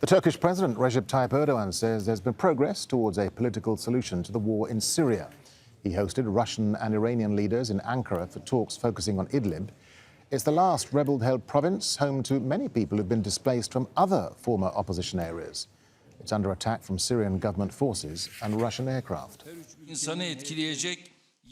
The Turkish President Recep Tayyip Erdogan says there's been progress towards a political solution to the war in Syria. He hosted Russian and Iranian leaders in Ankara for talks focusing on Idlib. It's the last rebel-held province, home to many people who've been displaced from other former opposition areas. It's under attack from Syrian government forces and Russian aircraft.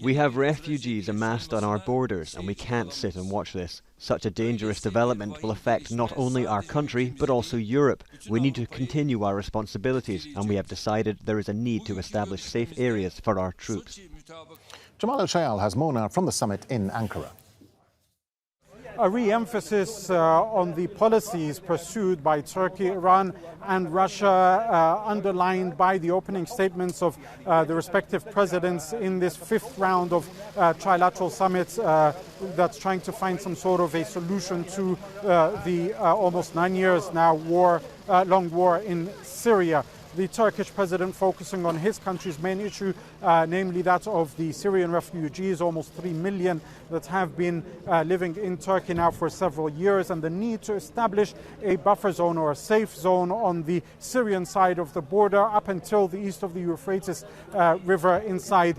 We have refugees amassed on our borders, and we can't sit and watch this. Such a dangerous development will affect not only our country, but also Europe. We need to continue our responsibilities, and we have decided there is a need to establish safe areas for our troops. Jamal Elshayyal has more now from the summit in Ankara. A re-emphasis on the policies pursued by Turkey, Iran and Russia, underlined by the opening statements of the respective presidents in this fifth round of trilateral summits that's trying to find some sort of a solution to the almost 9 years now long war in Syria. The Turkish president focusing on his country's main issue, namely that of the Syrian refugees, almost 3 million that have been living in Turkey now for several years, and the need to establish a buffer zone or a safe zone on the Syrian side of the border up until the east of the Euphrates River inside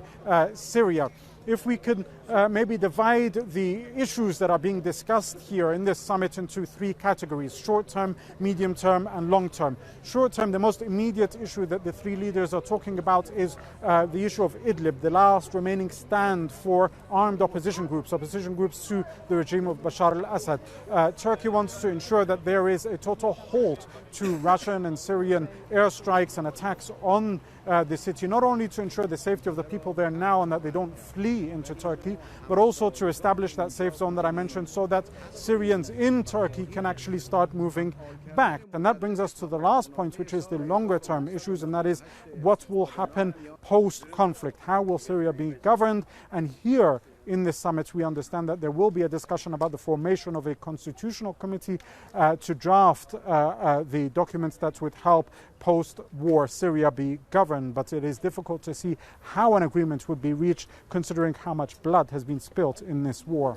Syria. If we could maybe divide the issues that are being discussed here in this summit into three categories: short-term, medium-term and long-term. Short-term, the most immediate issue that the three leaders are talking about is the issue of Idlib, the last remaining stand for armed opposition groups to the regime of Bashar al-Assad. Turkey wants to ensure that there is a total halt to Russian and Syrian airstrikes and attacks on the city, not only to ensure the safety of the people there now and that they don't flee into Turkey, but also to establish that safe zone that I mentioned so that Syrians in Turkey can actually start moving back. And that brings us to the last point, which is the longer term issues, and that is what will happen post-conflict. How will Syria be governed? And here in this summit, we understand that there will be a discussion about the formation of a constitutional committee to draft the documents that would help post-war Syria be governed. But it is difficult to see how an agreement would be reached, considering how much blood has been spilt in this war.